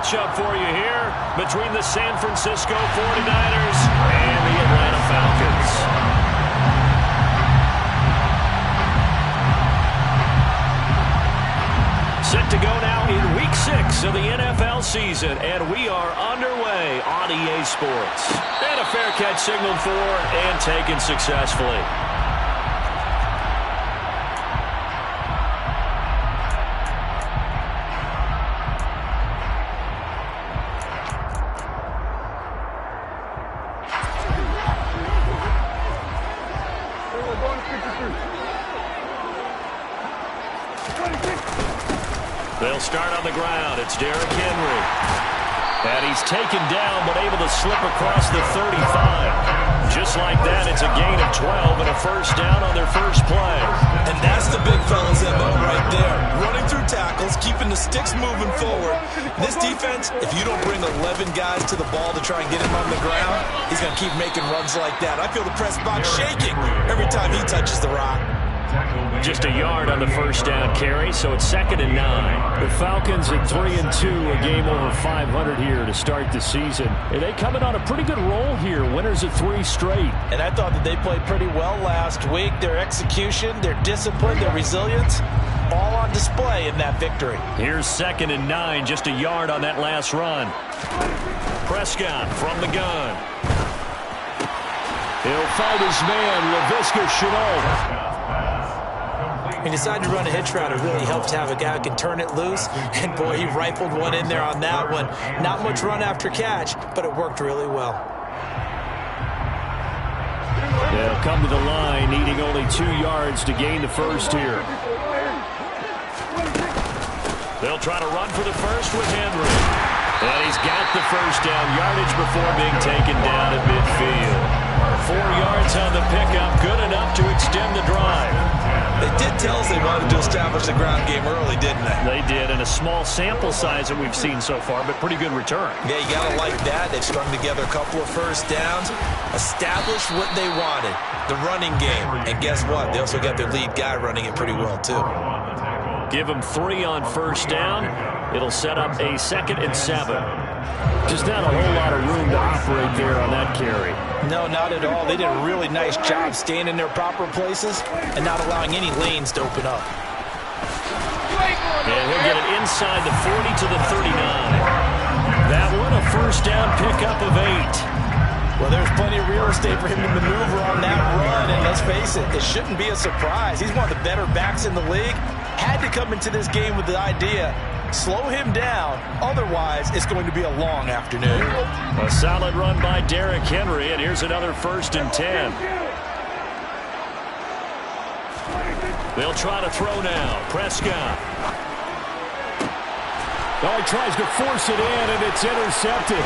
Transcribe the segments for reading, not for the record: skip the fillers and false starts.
matchup for you here between the San Francisco 49ers and the Atlanta Falcons. Set to go now in Week 6 of the NFL season, and we are underway on EA Sports. And a fair catch signaled for and taken successfully. They'll start on the ground. It's Derrick Henry. And he's taken down, but able to slip across the 35. Just like that, it's a gain of 12 and a first down on their first play. And that's the big fella's MO right there. Running through tackles, keeping the sticks moving forward. This defense, if you don't bring 11 guys to the ball to try and get him on the ground, he's going to keep making runs like that. I feel the press box shaking every time he touches the rock. Just a yard on the first down carry, so it's 2nd and 9. The Falcons at 3-2, a game over 500 here to start the season. And they coming on a pretty good roll here, winners of 3 straight. And I thought that they played pretty well last week. Their execution, their discipline, their resilience, all on display in that victory. Here's 2nd and 9, just a yard on that last run. Prescott from the gun. He'll find his man, Laviska Shenault. He decided to run a hitch route. It really helped to have a guy who can turn it loose. And, boy, he rifled one in there on that one. Not much run after catch, but it worked really well. They'll come to the line, needing only 2 yards to gain the first here. They'll try to run for the first with Henry. And he's got the first down yardage before being taken down at midfield. 4 yards on the pickup, good enough to extend the drive. They did tell us they wanted to establish the ground game early, didn't they? They did, and a small sample size that we've seen so far, but pretty good return. Yeah, you got to like that. They've strung together a couple of first downs, established what they wanted, the running game. And guess what? They also got their lead guy running it pretty well, too. Give them 3 on first down. It'll set up a 2nd and 7. Just not a whole lot of room to operate there on that carry. No, not at all. They did a really nice job staying in their proper places and not allowing any lanes to open up. And he'll get it inside the 40 to the 39. That one, a first down pickup of 8. Well, there's plenty of real estate for him to maneuver on that run, and let's face it, it shouldn't be a surprise. He's one of the better backs in the league. Had to come into this game with the idea, slow him down, otherwise it's going to be a long afternoon. A solid run by Derrick Henry, and here's another 1st and 10. They'll try to throw now. Prescott. Oh, he tries to force it in, and it's intercepted.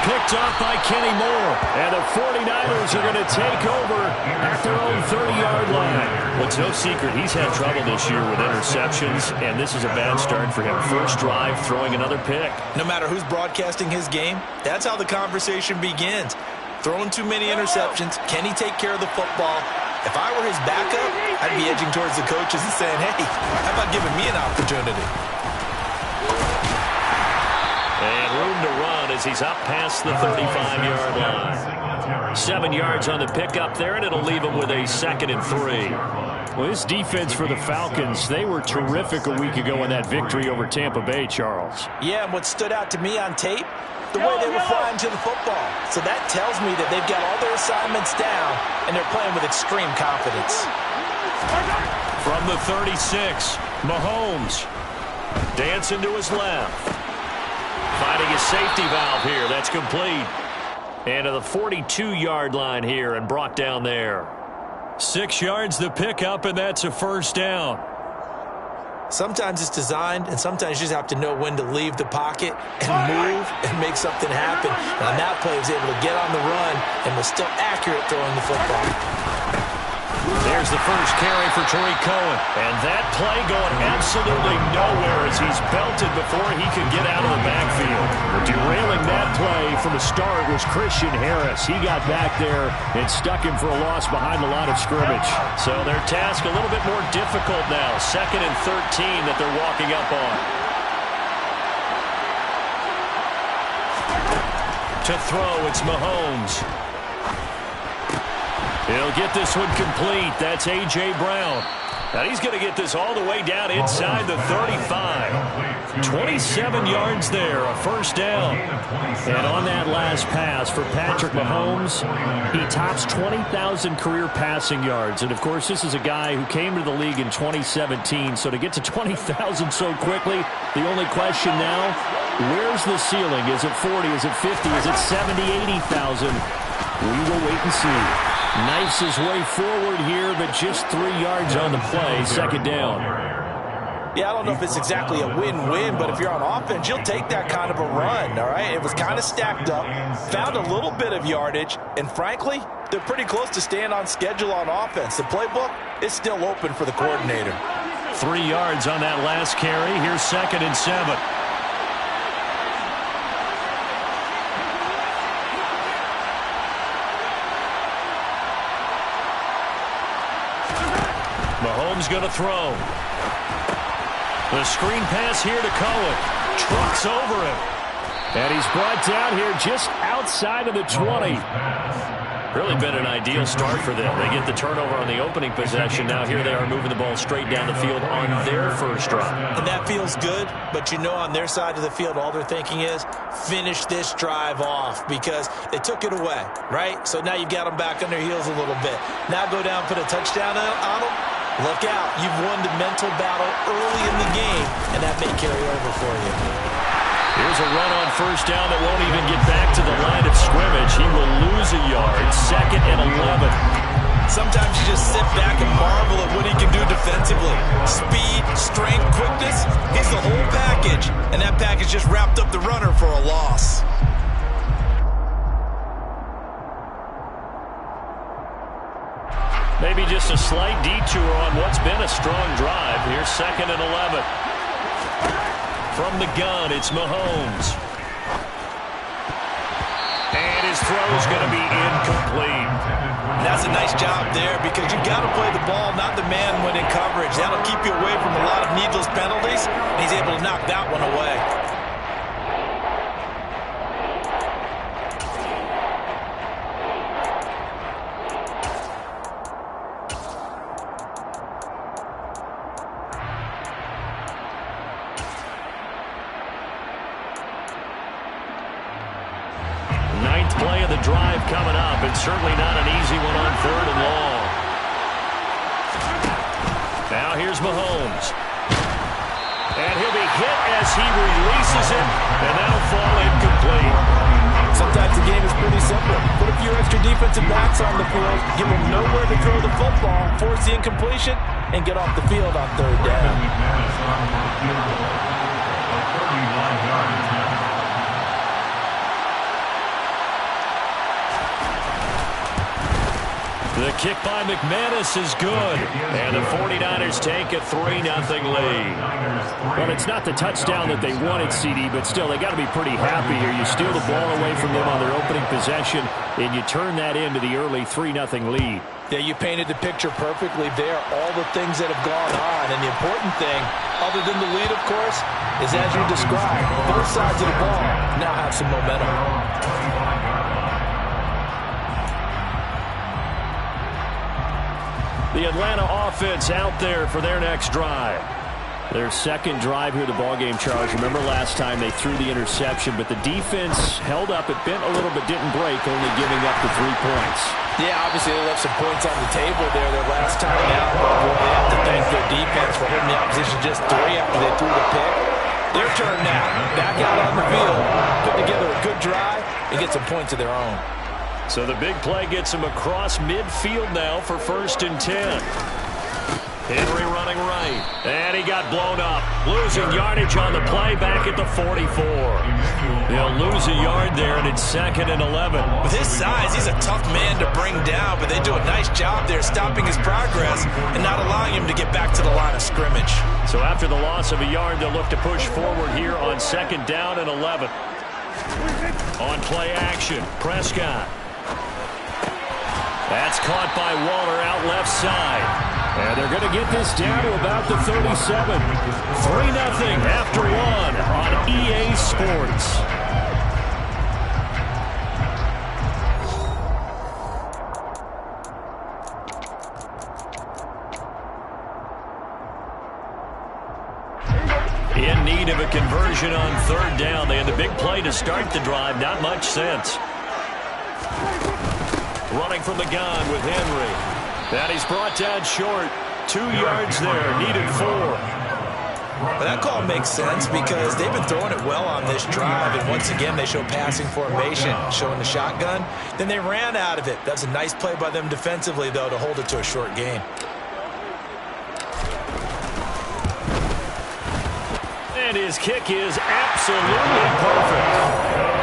Picked off by Kenny Moore. And the 49ers are going to take over at their own 30-yard line. Well, it's no secret he's had trouble this year with interceptions, and this is a bad start for him. First drive, throwing another pick. No matter who's broadcasting his game, that's how the conversation begins. Throwing too many interceptions. Can he take care of the football? If I were his backup, I'd be edging towards the coaches and saying, hey, how about giving me an opportunity? And room to run as he's up past the 35-yard line. 7 yards on the pickup there, and it'll leave him with a 2nd and 3. Well, this defense for the Falcons, they were terrific a week ago in that victory over Tampa Bay, Charles. Yeah, and what stood out to me on tape, the way they were flying to the football. So that tells me that they've got all their assignments down, and they're playing with extreme confidence. From the 36, Mahomes dancing to his left. Finding his safety valve here. That's complete. And to the 42-yard line here and brought down there. 6 yards the pickup, and that's a first down. Sometimes it's designed, and sometimes you just have to know when to leave the pocket and move and make something happen. And on that play, he was able to get on the run and was still accurate throwing the football. There's the first carry for Tariq Cohen. And that play going absolutely nowhere as he's belted before he could get out of the backfield. Derailing that play from the start was Christian Harris. He got back there and stuck him for a loss behind the line of scrimmage. So their task a little bit more difficult now. 2nd and 13 that they're walking up on. To throw, it's Mahomes. He'll get this one complete. That's A.J. Brown. And he's going to get this all the way down inside the 35. 27 yards there, a first down. And on that last pass for Patrick Mahomes, he tops 20,000 career passing yards. And, of course, this is a guy who came to the league in 2017. So to get to 20,000 so quickly, the only question now, where's the ceiling? Is it 40? Is it 50? Is it 70, 80,000? We will wait and see. Knifes his way forward here, but just 3 yards on the play. Second down. Yeah, I don't know if it's exactly a win-win, but if you're on offense, you'll take that kind of a run, all right? It was kind of stacked up, found a little bit of yardage, and frankly, they're pretty close to staying on schedule on offense. The playbook is still open for the coordinator. 3 yards on that last carry. Here's 2nd and 7. Mahomes going to throw. The screen pass here to Cohen. Trucks over him. And he's brought down here just outside of the 20. Really been an ideal start for them. They get the turnover on the opening possession. Now here they are moving the ball straight down the field on their first drive. And that feels good, but you know on their side of the field, all they're thinking is finish this drive off because they took it away, right? So now you've got them back on their heels a little bit. Now go down, put a touchdown on them. Look out. You've won the mental battle early in the game, and that may carry over for you. Here's a run on first down that won't even get back to the line of scrimmage. He will lose a yard. 2nd and 11. Sometimes you just sit back and marvel at what he can do defensively. Speed, strength, quickness. He's the whole package, and that package just wrapped up the runner for a loss. Maybe just a slight detour on what's been a strong drive. Here's 2nd and 11. From the gun, it's Mahomes. And his throw's going to be incomplete. That's a nice job there because you got to play the ball, not the man when in coverage. That'll keep you away from a lot of needless penalties, and he's able to knock that one away. Play of the drive coming up. It's certainly not an easy one on 3rd and long. Now here's Mahomes. And he'll be hit as he releases it, and that'll fall incomplete. Sometimes the game is pretty simple. Put a few extra defensive backs on the field, give them nowhere to throw the football, force the incompletion, and get off the field on 3rd down. The kick by McManus is good. And the 49ers take a 3-0 lead. Well, it's not the touchdown that they wanted, CD, but still, they got to be pretty happy here. You steal the ball away from them on their opening possession, and you turn that into the early 3-0 lead. Yeah, you painted the picture perfectly there. All the things that have gone on. And the important thing, other than the lead, of course, is as you described, both sides of the ball now have some momentum. The Atlanta offense out there for their next drive. Their second drive here of the ballgame, Charles. Remember last time they threw the interception, but the defense held up. It bent a little but didn't break, only giving up the 3 points. Yeah, obviously they left some points on the table there their last time out. But boy, they have to thank their defense for holding the opposition just 3 after they threw the pick. Their turn now. Back out on the field. Put together a good drive and get some points of their own. So the big play gets him across midfield now for 1st and 10. Henry running right. And he got blown up. Losing yardage on the play back at the 44. They'll lose a yard there, and it's 2nd and 11. With his size, he's a tough man to bring down, but they do a nice job there stopping his progress and not allowing him to get back to the line of scrimmage. So after the loss of a yard, they'll look to push forward here on 2nd down and 11. On play action, Prescott. That's caught by Waller out left side. And they're going to get this down to about the 37. 3-0 after 1 on EA Sports. conversion on third down. They had the big play to start the drive. Not much sense. Running from the gun with Henry. And he's brought down short. 2 yards there. Needed 4. Well, that call makes sense because they've been throwing it well on this drive, and once again they show passing formation, showing the shotgun. Then they ran out of it. That's a nice play by them defensively, though, to hold it to a short gain. And his kick is absolutely perfect.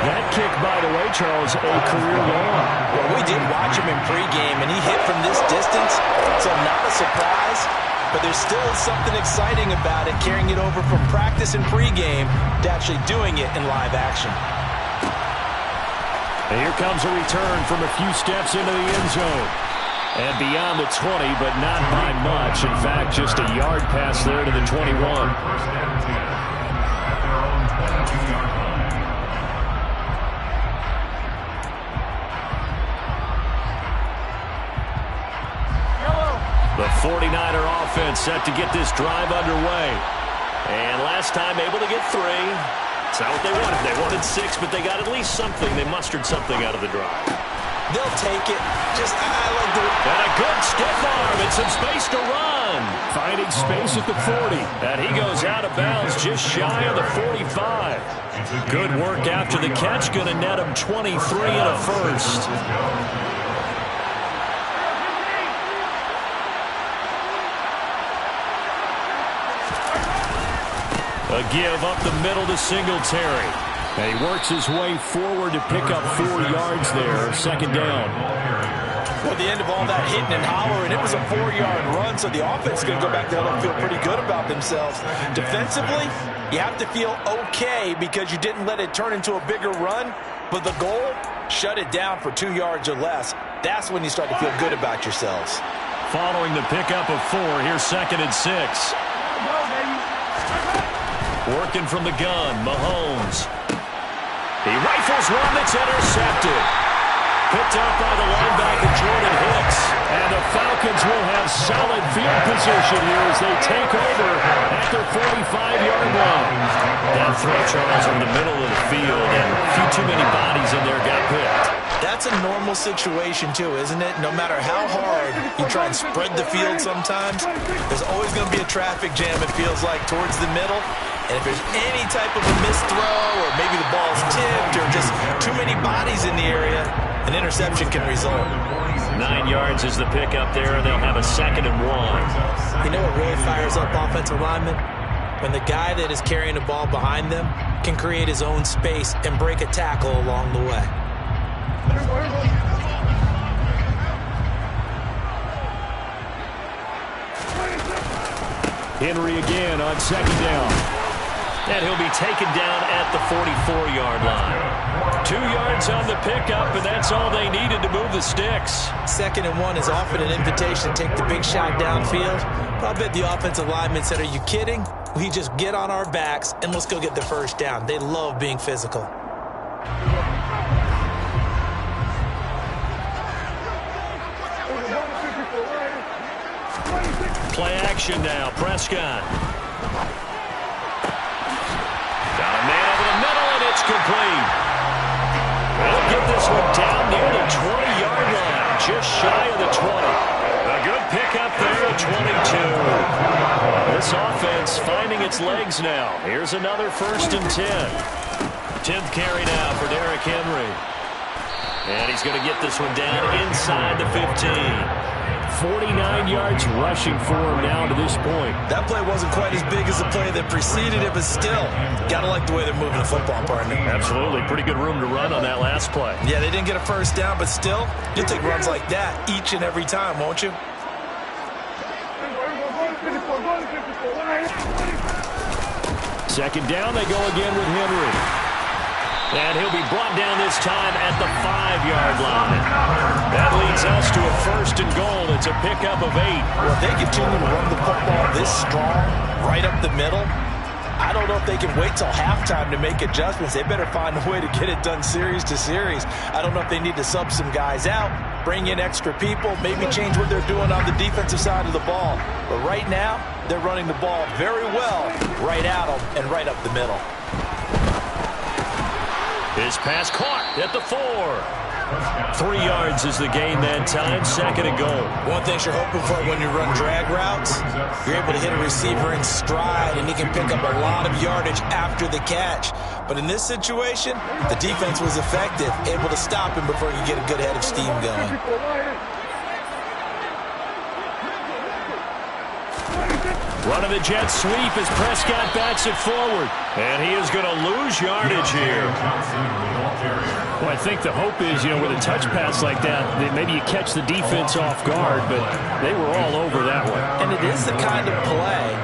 That kick, by the way, Charles, a career long. Well, we did watch him in pregame, and he hit from this distance, so not a surprise. But there still is something exciting about it, carrying it over from practice and pregame to actually doing it in live action. And here comes a return from a few steps into the end zone. And beyond the 20, but not by much. In fact, just a yard pass there to the 21. The 49er offense set to get this drive underway. And last time able to get 3. It's not what they wanted. They wanted 6, but they got at least something. They mustered something out of the drive. They'll take it. I like the... And a good stiff arm and some space to run. Finding space at the 40. And he goes out of bounds just shy of the 45. Good work after the catch. Going to net him 23 and a first. A give up the middle to Singletary. And he works his way forward to pick up 4 yards there. Second down. Well, the end of all that hitting and hollering, it was a 4-yard run, so the offense is going to go back there and feel pretty good about themselves. Defensively, you have to feel okay because you didn't let it turn into a bigger run, but the goal, shut it down for 2 yards or less. That's when you start to feel good about yourselves. Following the pickup of 4, here's 2nd and 6. Working from the gun, Mahomes. He rifles one that's intercepted. Picked up by the linebacker, Jordan Hicks. And the Falcons will have solid field position here as they take over at their 45-yard line. That throw, Charles, in the middle of the field, and a few too many bodies in there got picked. That's a normal situation, too, isn't it? No matter how hard you try and spread the field sometimes, there's always going to be a traffic jam, it feels like, towards the middle. And if there's any type of a missed throw or maybe the ball's tipped or just too many bodies in the area, an interception can result. 9 yards is the pickup there, and they'll have a 2nd and 1. You know what really fires up offensive linemen? When the guy that is carrying the ball behind them can create his own space and break a tackle along the way. Henry again on 2nd down. And he'll be taken down at the 44-yard line. 2 yards on the pickup, and that's all they needed to move the sticks. 2nd and 1 is often an invitation to take the big shot downfield. But I bet the offensive lineman said, are you kidding? We just get on our backs and let's go get the first down. They love being physical. Play action now. Prescott. Got a man over the middle, and it's complete. They'll get this one down near the 20-yard line, just shy of the 20. A good pickup there at 22. This offense finding its legs now. Here's another 1st and 10. 10th carry now for Derrick Henry. And he's going to get this one down inside the 15. 49 yards rushing for him now to this point. That play wasn't quite as big as the play that preceded it, but still, got to like the way they're moving the football, partner. Absolutely. Pretty good room to run on that last play. Yeah, they didn't get a first down, but still, you'll take runs like that each and every time, won't you? Second down, they go again with Henry. And he'll be brought down this time at the 5-yard line. That leads us to a 1st and goal. It's a pickup of 8. Well, if they continue to run the football this strong, right up the middle, I don't know if they can wait till halftime to make adjustments. They better find a way to get it done series to series. I don't know if they need to sub some guys out, bring in extra people, maybe change what they're doing on the defensive side of the ball. But right now, they're running the ball very well right at them and right up the middle. This pass caught at the 4. 3 yards is the gain that time. 2nd and goal. One thing you're hoping for when you run drag routes, you're able to hit a receiver in stride, and he can pick up a lot of yardage after the catch. But in this situation, the defense was effective, able to stop him before he could get a good head of steam going. Running the jet sweep as Prescott backs it forward. And he is going to lose yardage here. Well, I think the hope is, with a touch pass like that, that maybe you catch the defense off guard, but they were all over that one. And it is the kind of play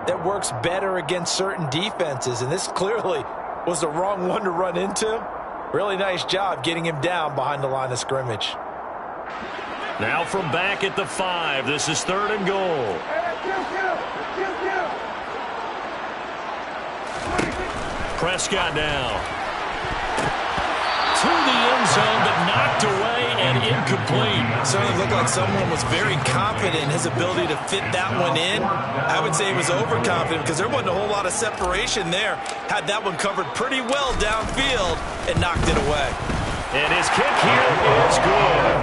that works better against certain defenses, and this clearly was the wrong one to run into. Really nice job getting him down behind the line of scrimmage. Now from back at the 5, this is 3rd and goal. Prescott now. To the end zone, but knocked away and incomplete. Certainly looked like someone was very confident in his ability to fit that one in. I would say he was overconfident because there wasn't a whole lot of separation there. Had that one covered pretty well downfield and knocked it away. And his kick here is good.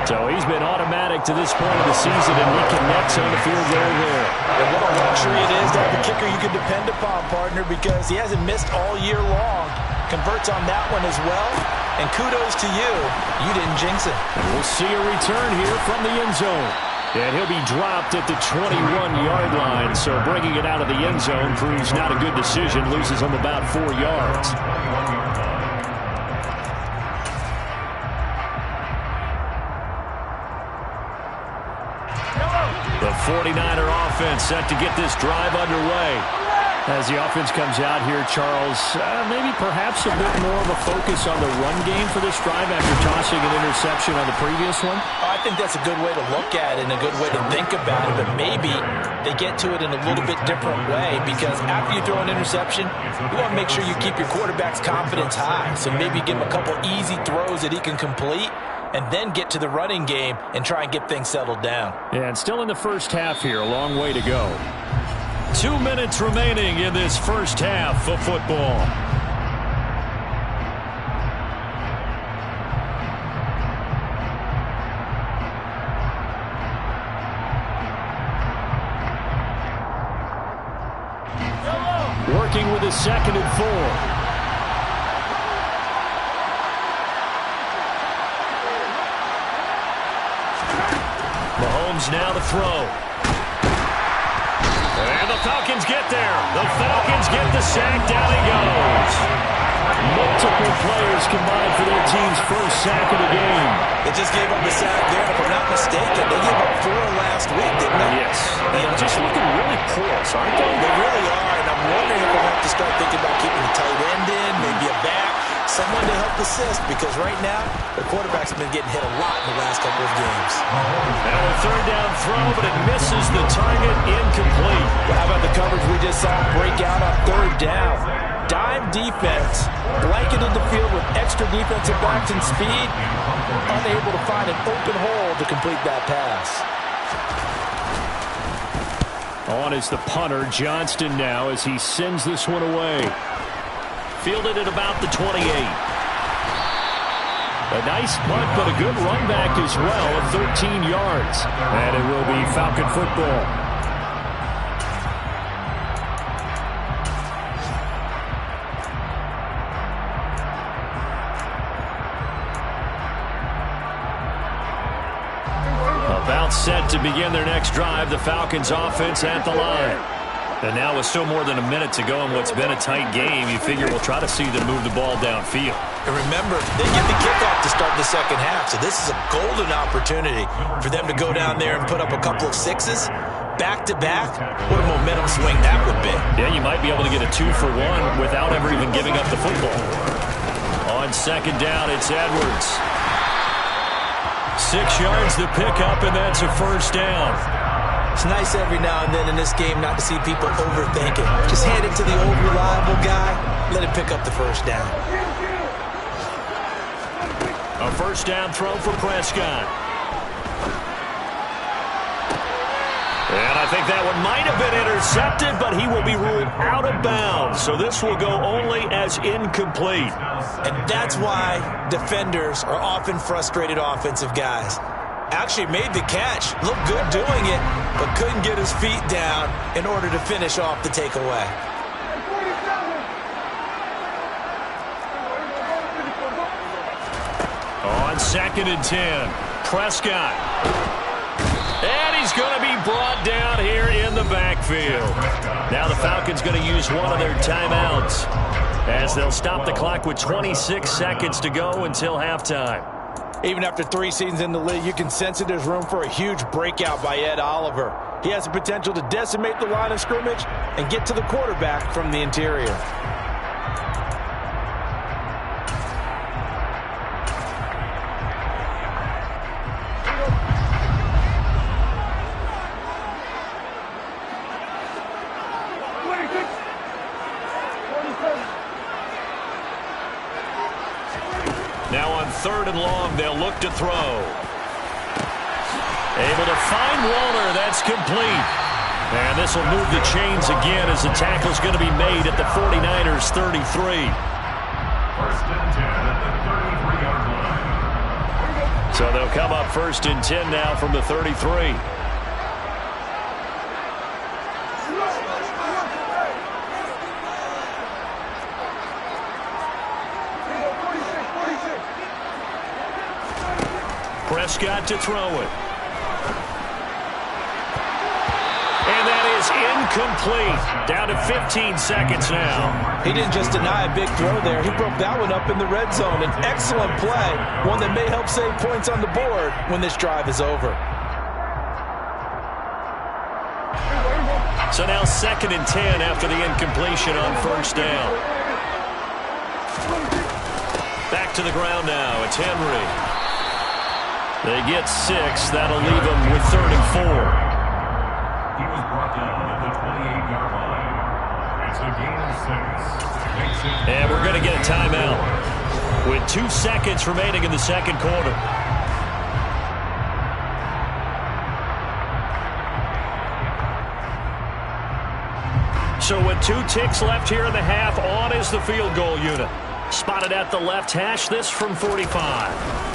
So he's been automatic to this point of the season, and he connects on the field goal there. And what a luxury it is to have a kicker you can depend upon, partner, because he hasn't missed all year long. Converts on that one as well. And kudos to you. You didn't jinx it. And we'll see a return here from the end zone. And he'll be dropped at the 21-yard line. So bringing it out of the end zone proves not a good decision. Loses him about 4 yards. The 49er offense set to get this drive underway. As the offense comes out here, Charles, maybe perhaps a bit more of a focus on the run game for this drive after tossing an interception on the previous one? I think that's a good way to look at it and a good way to think about it, but maybe they get to it in a little bit different way, because after you throw an interception, you want to make sure you keep your quarterback's confidence high. So maybe give him a couple easy throws that he can complete, and then get to the running game and try and get things settled down. Yeah, and still in the first half here, a long way to go. 2 minutes remaining in this first half of football. Working with a 2nd and 4. Mahomes now to throw. And the Falcons get there. The Falcons get the sack. Down he goes. Multiple players combined for their team's first sack of the game. They just gave up the sack there. If I'm not mistaken, they gave up 4 last week, didn't they? Yes. And just looking really porous, aren't they? They really are, and I'm wondering if we'll have to start thinking about keeping the tight end in, maybe a back, someone to help assist, because right now, the quarterback's been getting hit a lot in the last couple of games. Now a 3rd down throw, but it misses the target, incomplete. Well, how about the coverage we just saw break out on 3rd down? Dime defense, blanketed the field with extra defensive backs and speed, unable to find an open hole to complete that pass. On is the punter, Johnston now, as he sends this one away. Fielded at about the 28. A nice punt, but a good run back as well of 13 yards. And it will be Falcon football. About set to begin their next drive, the Falcons offense at the line. And now with still more than a minute to go in what's been a tight game, you figure we'll try to see them move the ball downfield. And remember, they get the kickoff to start the second half, so this is a golden opportunity for them to go down there and put up a couple of 6s. Back-to-back, what a momentum swing that would be. Yeah, you might be able to get a 2-for-1 without ever even giving up the football. On 2nd down, it's Edwards. 6 yards to pick up, and that's a 1st down. It's nice every now and then in this game not to see people overthink it. Just hand it to the old reliable guy, let him pick up the 1st down. A 1st down throw for Prescott. And a I think that one might have been intercepted, but he will be ruled out of bounds. So this will go only as incomplete. And that's why defenders are often frustrated offensive guys. Actually made the catch, looked good doing it, but couldn't get his feet down in order to finish off the takeaway. On 2nd and 10, Prescott. And he's going to be brought down here in the backfield. Now the Falcons going to use one of their timeouts as they'll stop the clock with 26 seconds to go until halftime. Even after 3 seasons in the league, you can sense that there's room for a huge breakout by Ed Oliver. He has the potential to decimate the line of scrimmage and get to the quarterback from the interior. Now on 3rd and long, they'll look to throw. Able to find Walter. That's complete. And this will move the chains again as the tackle's going to be made at the 49ers' 33. 1st and 10 at the 33-yard line. So they'll come up 1st and 10 now from the 33. Prescott to throw it. And that is incomplete. Down to 15 seconds now. He didn't just deny a big throw there. He broke that one up in the red zone. An excellent play. One that may help save points on the board when this drive is over. So now 2nd and 10 after the incompletion on 1st down. Back to the ground now. It's Henry. They get 6. That'll leave them with 3rd and 4. He was brought down at the 28-yard line. It's a gain of 6. And we're going to get a timeout with 2 seconds remaining in the 2nd quarter. So with 2 ticks left here in the half, on is the field goal unit. Spotted at the left hash, this from 45.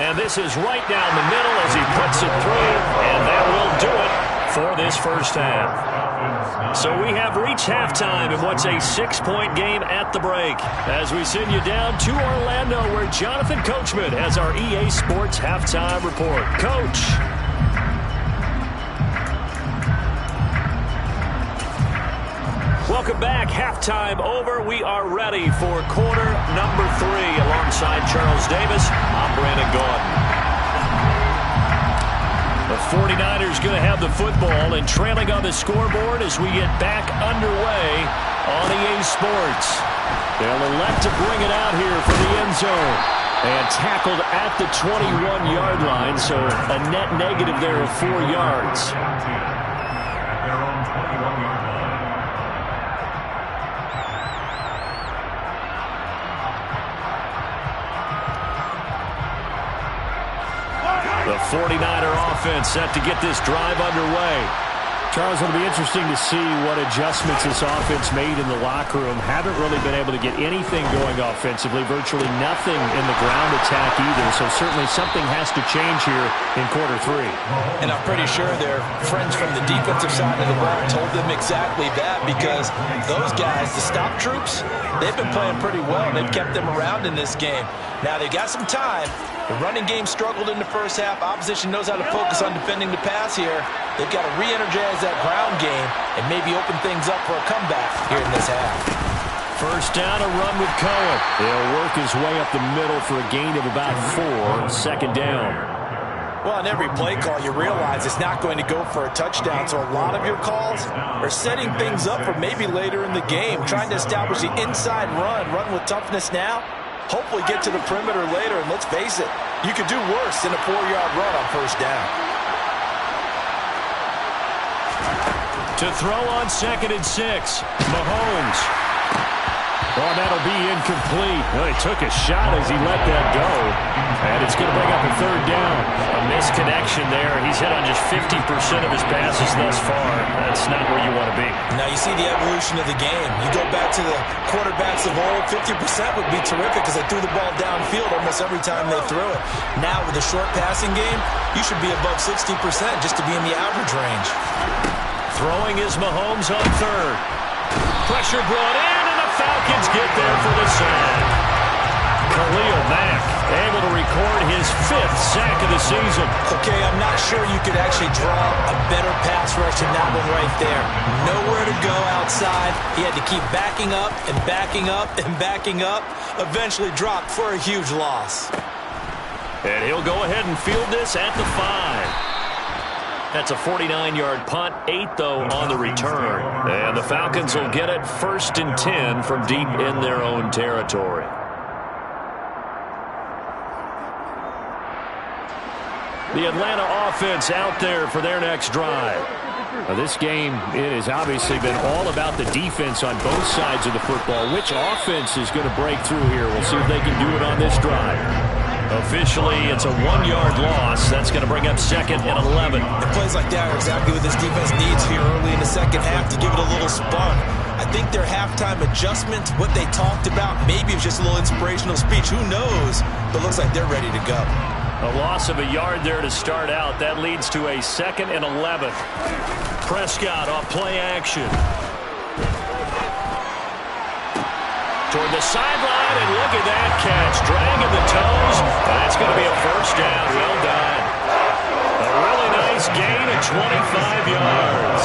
And this is right down the middle as he puts it through, and that will do it for this 1st half. So we have reached halftime in what's a 6-point game at the break as we send you down to Orlando where Jonathan Coachman has our EA Sports Halftime Report. Coach. Welcome back. Halftime over. We are ready for quarter number 3. Alongside Charles Davis, I'm Brandon Gaudin. The 49ers going to have the football and trailing on the scoreboard as we get back underway on EA Sports. They'll elect to bring it out here from the end zone. And tackled at the 21-yard line, so a net negative there of 4 yards. At their own 21-yard line. The 49er offense set to get this drive underway. Charles, it'll be interesting to see what adjustments this offense made in the locker room. Haven't really been able to get anything going offensively, virtually nothing in the ground attack either. So certainly something has to change here in quarter 3. And I'm pretty sure their friends from the defensive side of the ball told them exactly that, because those guys, the stop troops, they've been playing pretty well, and they've kept them around in this game. Now they've got some time. The running game struggled in the 1st half. Opposition knows how to focus on defending the pass here. They've got to re-energize that ground game and maybe open things up for a comeback here in this half. 1st down, a run with Cohen. He'll work his way up the middle for a gain of about 4. 2nd down. Well, on every play call, you realize it's not going to go for a touchdown. So a lot of your calls are setting things up for maybe later in the game, trying to establish the inside run with toughness now. Hopefully get to the perimeter later, and let's face it, you could do worse than a 4-yard run on 1st down. To throw on 2nd and 6, Mahomes. Oh, that'll be incomplete. Well, he took a shot as he let that go. And it's going to bring up a third down. A misconnection there. He's hit on just 50% of his passes thus far. That's not where you want to be. Now you see the evolution of the game. You go back to the quarterbacks of old, 50% would be terrific because they threw the ball downfield almost every time they threw it. Now with the short passing game, you should be above 60% just to be in the average range. Throwing is Mahomes on third. Pressure brought in, and the Falcons get there for the sack. Khalil Mack able to record his 5th sack of the season. Okay, I'm not sure you could actually draw a better pass rush than that one right there. Nowhere to go outside. He had to keep backing up and backing up and backing up. Eventually dropped for a huge loss. And he'll go ahead and field this at the 5. That's a 49-yard punt, 8, though, on the return. And the Falcons will get it 1st and 10 from deep in their own territory. The Atlanta offense out there for their next drive. Now, this game, it has obviously been all about the defense on both sides of the football. Which offense is going to break through here? We'll see if they can do it on this drive. Officially, it's a 1-yard loss. That's going to bring up 2nd and 11. And plays like that are exactly what this defense needs here early in the second half to give it a little spark. I think their halftime adjustment, what they talked about, maybe it was just a little inspirational speech. Who knows? But it looks like they're ready to go. A loss of a yard there to start out. That leads to a 2nd and 11. Prescott off play action. Toward the sideline, and look at that catch. Dragging the toes. That's going to be a 1st down. Well done. A really nice gain of 25 yards.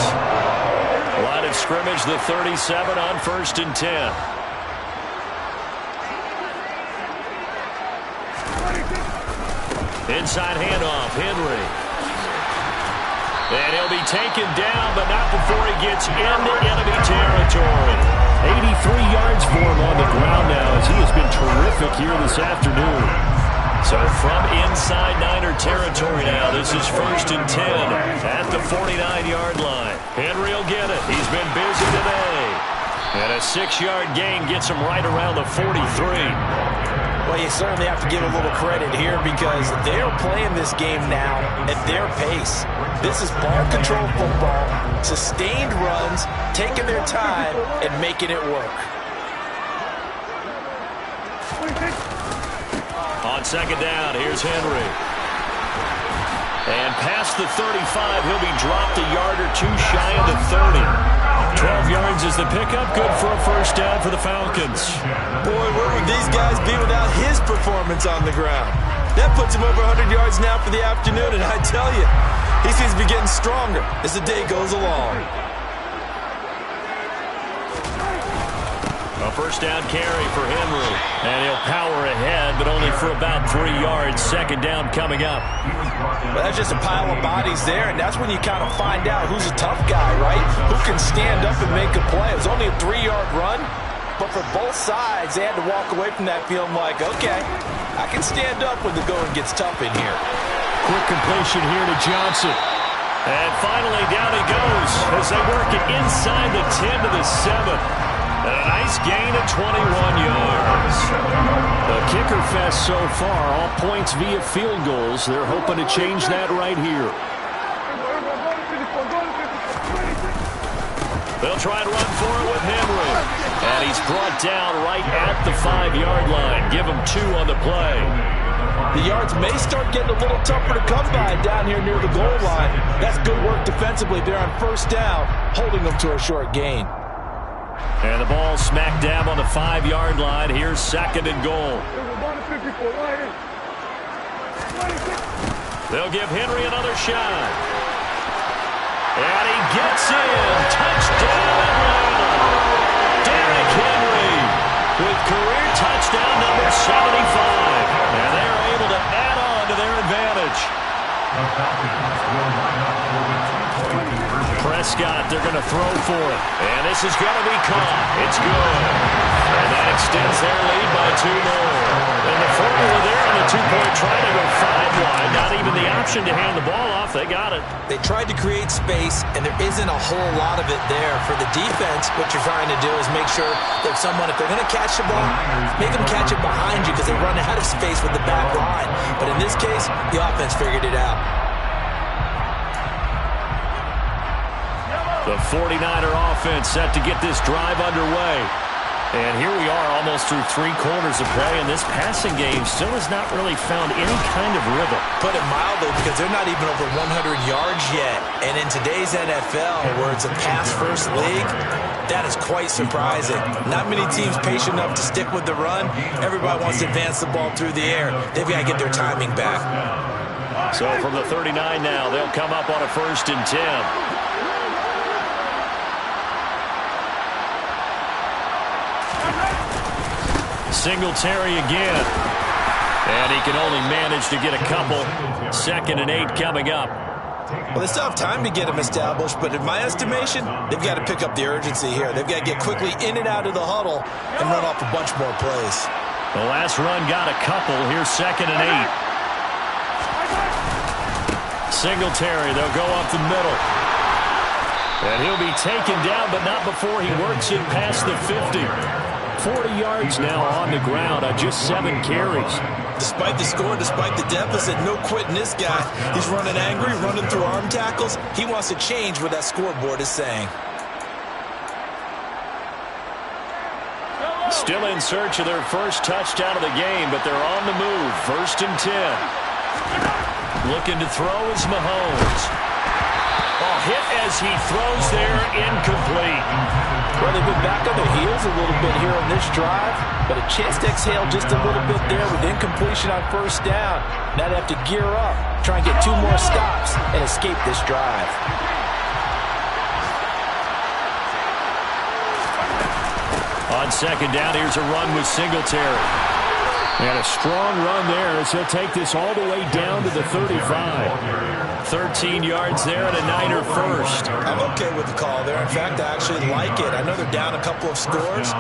Line of scrimmage, the 37 on 1st and 10. Inside handoff, Henry. And he'll be taken down, but not before he gets into enemy territory. 83 yards for him on the ground now as he has been terrific here this afternoon. So from inside Niner territory now, this is 1st and 10 at the 49-yard line. Henry will get it. He's been busy today. And a 6-yard gain gets him right around the 43. Well, you certainly have to give a little credit here because they're playing this game now at their pace. This is ball control football, sustained runs, taking their time, and making it work. On 2nd down, here's Henry. And past the 35, he'll be dropped a yard or two shy of the 30. 12 yards is the pickup. Good for a 1st down for the Falcons. Boy, where would these guys be without his performance on the ground? That puts him over 100 yards now for the afternoon, and I tell you, he seems to be getting stronger as the day goes along. A 1st down carry for Henry. And he'll power ahead, but only for about 3 yards. 2nd down coming up. Well, that's just a pile of bodies there, and that's when you kind of find out who's a tough guy, right? Who can stand up and make a play. It was only a 3-yard run, but for both sides, they had to walk away from that feeling like, okay, I can stand up when the going gets tough in here. Quick completion here to Johnson. And finally, down he goes as they work it inside the 10 to the 7. And a nice gain of 21 yards. The kicker fest so far, all points via field goals. They're hoping to change that right here. They'll try to run for it with Henry. And he's brought down right at the 5-yard line. Give him 2 on the play. The yards may start getting a little tougher to come by down here near the goal line. That's good work defensively there on 1st down, holding them to a short gain. And the ball smack dab on the 5-yard line. Here's 2nd and goal. They'll give Henry another shot. And he gets in. Touchdown, Atlanta. Derrick Henry with career touchdown number 75. And they're able to add on to their advantage. Prescott, they're going to throw for it. And this is going to be caught. It's good. And that extends their lead by 2 more. And the formula there on the 2-point try to go 5 wide. Not even the option to hand the ball off. They got it. They tried to create space, and there isn't a whole lot of it there. For the defense, what you're trying to do is make sure that someone, if they're going to catch the ball, make them catch it behind you because they run out of space with the back line. But in this case, the offense figured it out. The 49er offense set to get this drive underway. And here we are almost through 3 quarters of play, and this passing game still has not really found any kind of rhythm. Put it mildly, because they're not even over 100 yards yet. And in today's NFL, where it's a pass-first league, that is quite surprising. Not many teams patient enough to stick with the run. Everybody wants to advance the ball through the air. They've got to get their timing back. So from the 39 now, they'll come up on a 1st and 10. Singletary again. And he can only manage to get a couple. 2nd and 8 coming up. Well, they still have time to get them established, but in my estimation, they've got to pick up the urgency here. They've got to get quickly in and out of the huddle and run off a bunch more plays. The last run got a couple. Here's 2nd and 8. Singletary, they'll go up the middle. And he'll be taken down, but not before he works it past the 50. 40 yards now on the ground on just 7 carries. Despite the score, despite the deficit, no quitting this guy. He's running angry, running through arm tackles. He wants to change what that scoreboard is saying. Still in search of their first touchdown of the game, but they're on the move. 1st and 10. Looking to throw is Mahomes. Oh, hit as he throws there, incomplete. Well, they've been back on their heels a little bit here on this drive, but a chance to exhale just a little bit there with incompletion on 1st down. Now they have to gear up, try and get 2 more stops, and escape this drive. On 2nd down, here's a run with Singletary. And a strong run there as he'll take this all the way down to the 35. 13 yards there and a Niner first. I'm okay with the call there. In fact, I actually like it. I know they're down a couple of scores,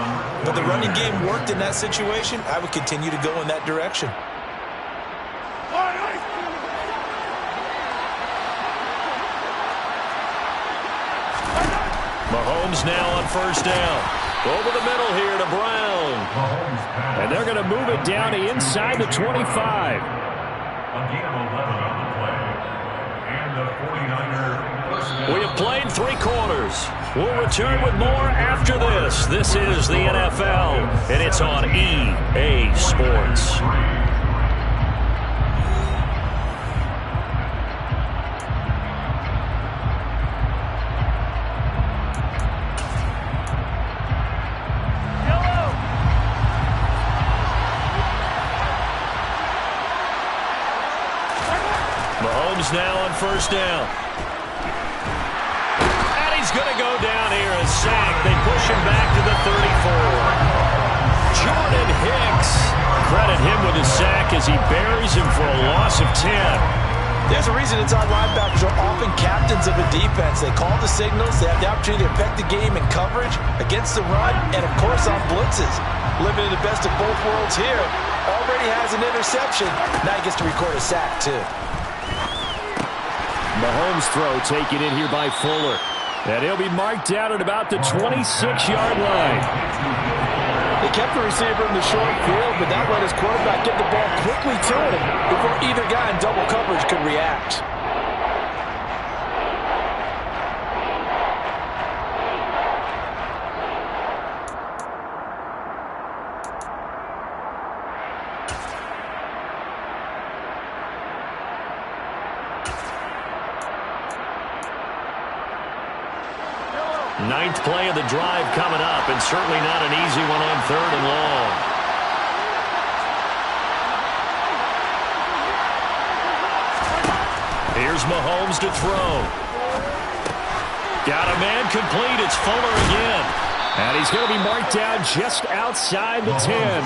but the running game worked in that situation. I would continue to go in that direction. Mahomes now on 1st down. Over the middle here to Brown. And they're going to move it down to inside the 25. A gain of 11 on the play. And the 49er. We have played 3 quarters. We'll return with more after this. This is the NFL, and it's on EA Sports. Mahomes now on 1st down. And he's going to go down here and sack. They push him back to the 34. Jordan Hicks. Credit him with his sack as he buries him for a loss of 10. There's a reason inside linebackers are often captains of a defense. They call the signals. They have the opportunity to affect the game in coverage, against the run, and, of course, on blitzes. Living in the best of both worlds here. Already has an interception. Now he gets to record a sack, too. Mahomes' throw taken in here by Fuller. And he'll be marked down at about the 26-yard line. They kept the receiver in the short field, but that let his quarterback get the ball quickly to him before either guy in double coverage could react. Ninth play of the drive coming up, and certainly not an easy one on 3rd and long. Here's Mahomes to throw. Got a man complete. It's Fuller again. And he's going to be marked down just outside the 10.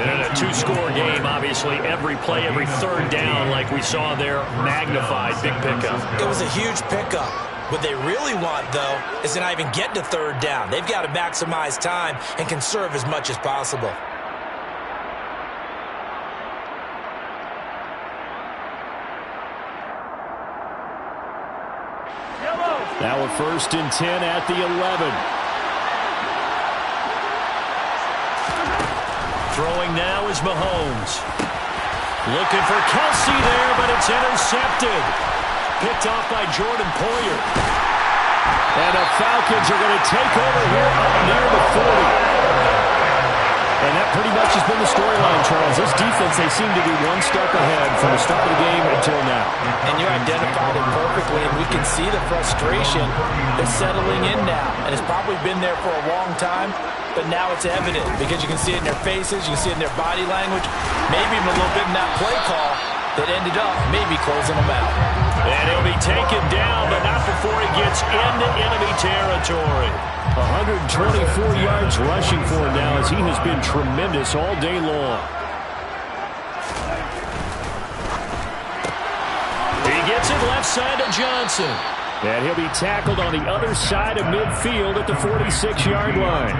And in a 2-score game, obviously, every play, every 3rd down, like we saw there, magnified. Big pickup. It was a huge pickup. What they really want, though, is to not even get to 3rd down. They've got to maximize time and conserve as much as possible. Now a 1st and 10 at the 11. Throwing now is Mahomes. Looking for Kelsey there, but it's intercepted. Picked off by Jordan Poyer. And the Falcons are going to take over here up near the 40. And that pretty much has been the storyline, Charles. This defense, they seem to be one step ahead from the start of the game until now. And you identified it perfectly, and we can see the frustration that's settling in now. And it's probably been there for a long time, but now it's evident because you can see it in their faces, you can see it in their body language, maybe even a little bit in that play call that ended up maybe closing them out. And he'll be taken down, but not before he gets into enemy territory. 124 yards rushing for him now as he has been tremendous all day long. He gets it left side to Johnson. And he'll be tackled on the other side of midfield at the 46-yard line.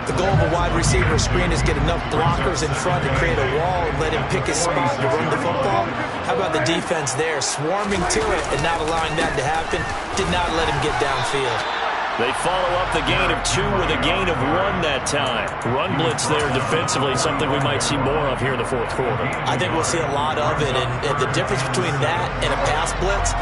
The goal of a wide receiver screen is get enough blockers in front to create a wall and let him pick his spot to run the football. How about the defense there, swarming to it and not allowing that to happen? Did not let him get downfield. They follow up the gain of 2 with a gain of 1 that time. Run blitz there defensively, something we might see more of here in the 4th quarter. I think we'll see a lot of it, and the difference between that and a pass blitz,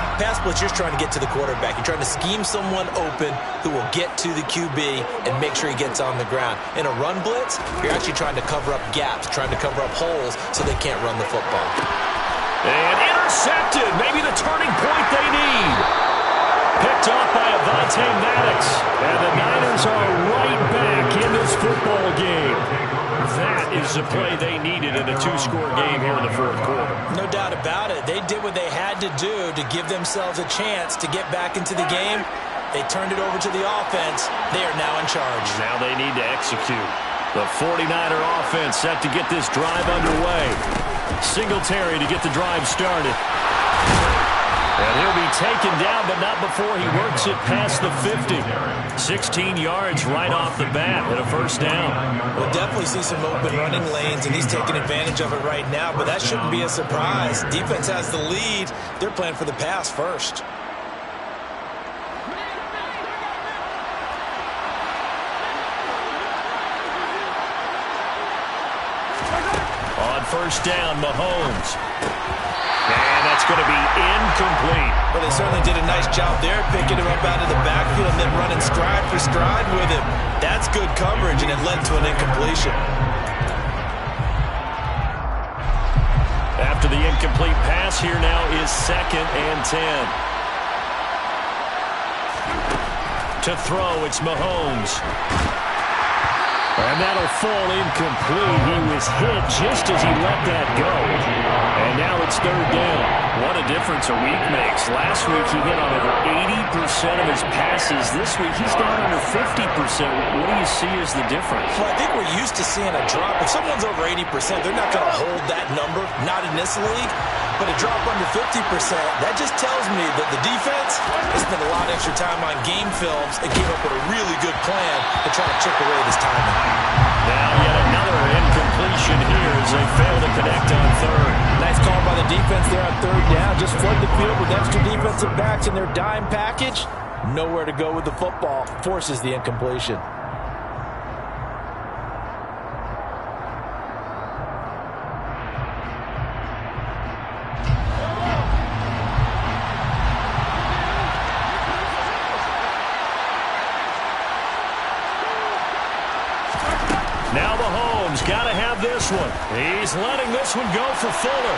you're trying to get to the quarterback. You're trying to scheme someone open who will get to the QB and make sure he gets on the ground. In a run blitz, you're actually trying to cover up gaps, trying to cover up holes so they can't run the football. And intercepted, maybe the turning point they need. Picked off by Avonte Maddox. And the Niners are right back in this football game. That is the play they needed in a 2-score game here in the 4th quarter. No doubt about it. They did what they had to do to give themselves a chance to get back into the game. They turned it over to the offense. They are now in charge. Now they need to execute. The 49er offense set to get this drive underway. Singletary to get the drive started. And he'll be taken down, but not before he works it past the 50. 16 yards right off the bat and a 1st down. We'll definitely see some open running lanes, and he's taking advantage of it right now, but that shouldn't be a surprise. Defense has the lead. They're playing for the pass first. On 1st down, Mahomes. And that's going to be incomplete. Well, they certainly did a nice job there, picking him up out of the backfield and then running stride for stride with him. That's good coverage, and it led to an incompletion. After the incomplete pass, here now is 2nd and 10. To throw, it's Mahomes. And that'll fall incomplete. He was hit just as he let that go. And now it's 3rd down. What a difference a week makes. Last week he hit on over 80% of his passes. This week he's down under 50%. What do you see as the difference? Well, I think we're used to seeing a drop. If someone's over 80%, they're not going to hold that number. Not in this league. But a drop under 50%, that just tells me that the defense has spent a lot of extra time on game films and came up with a really good plan to try to chip away this timing. Now yet another incompletion here as they fail to connect on 3rd. Nice call by the defense there on 3rd down. Just flood the field with extra defensive backs in their dime package. Nowhere to go with the football. Forces the incompletion. Now Mahomes got to have this one. He's letting this one go for Fuller.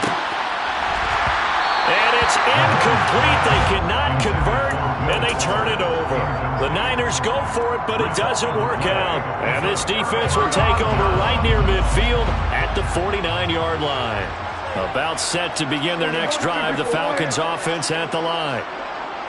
And it's incomplete. They cannot convert, and they turn it over. The Niners go for it, but it doesn't work out. And this defense will take over right near midfield at the 49-yard line. About set to begin their next drive, the Falcons offense at the line.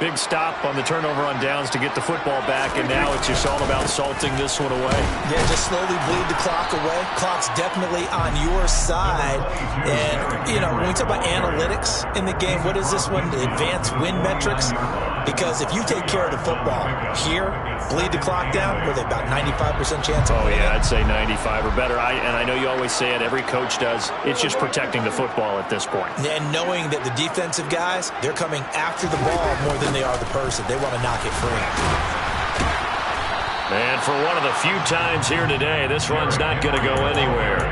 Big stop on the turnover on downs to get the football back, and now it's just all about salting this one away. Yeah, just slowly bleed the clock away. Clock's definitely on your side. And, you know, when we talk about analytics in the game, what is this one? The advanced win metrics. Because if you take care of the football here, bleed the clock down, with about 95% chance of winning. Yeah, I'd say 95 or better. And I know you always say it, every coach does. It's just protecting the football at this point. And knowing that the defensive guys, they're coming after the ball more than they are the person. They want to knock it free. And for one of the few times here today, this run's not going to go anywhere.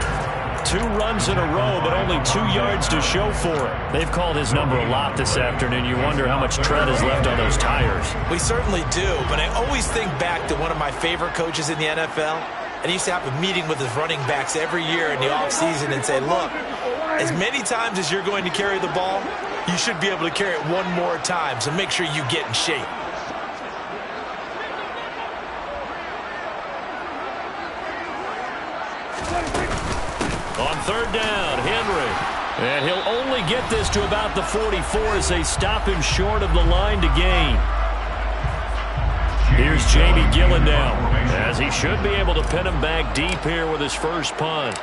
2 runs in a row, but only 2 yards to show for it. They've called his number a lot this afternoon. You wonder how much tread is left on those tires. We certainly do, but I always think back to one of my favorite coaches in the NFL. And he used to have a meeting with his running backs every year in the offseason and say, look, as many times as you're going to carry the ball, you should be able to carry it one more time, so make sure you get in shape. On 3rd down, Henry. And he'll only get this to about the 44 as they stop him short of the line to gain. Here's Jamie Gillendown, as he should be able to pin him back deep here with his first punt.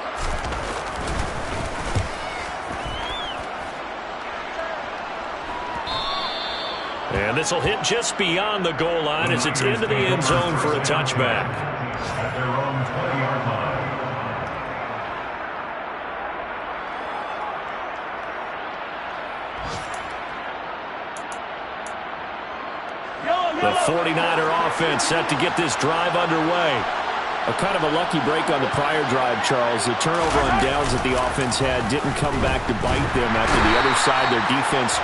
And this will hit just beyond the goal line as it's into the end zone for a touchback. At their own 20-yard line. The 49er offense set to get this drive underway. A kind of a lucky break on the prior drive, Charles. The turnover on downs that the offense had didn't come back to bite them after the other side. Their defense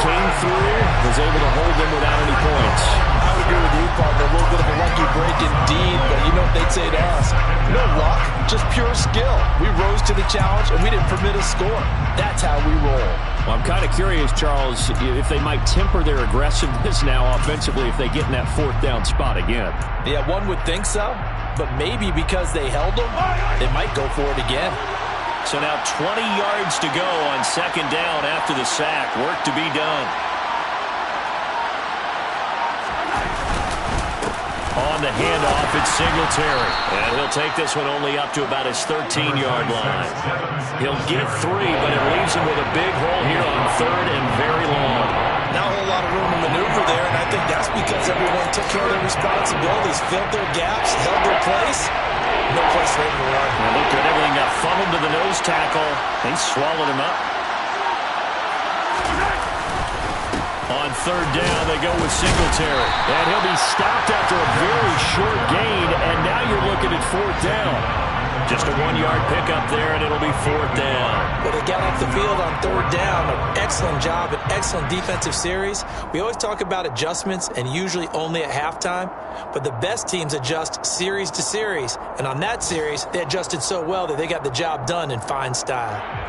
came through, was able to hold them without any points. I would agree with you, partner. A little bit of a lucky break indeed, but you know what they'd say to us? No luck, just pure skill. We rose to the challenge, and we didn't permit a score. That's how we roll. Well, I'm kind of curious, Charles, if they might temper their aggressiveness now offensively if they get in that 4th down spot again. Yeah, one would think so, but maybe because they held them, they might go for it again. So now 20 yards to go on 2nd down after the sack. Work to be done. On the handoff, it's Singletary. And he'll take this one only up to about his 13-yard line. He'll get 3, but it leaves him with a big hole here on 3rd and very long. Not a whole lot of room to maneuver there, and I think that's because everyone took care of their responsibilities, filled their gaps, held their place. No place for him to run. And look good, everything got funneled to the nose tackle. They swallowed him up. On 3rd down, they go with Singletary. And he'll be stopped after a very short gain, and now you're looking at 4th down. Just a 1-yard pickup there, and it'll be 4th down. But they got off the field on 3rd down. An excellent job, an excellent defensive series. We always talk about adjustments, and usually only at halftime. But the best teams adjust series to series. And on that series, they adjusted so well that they got the job done in fine style.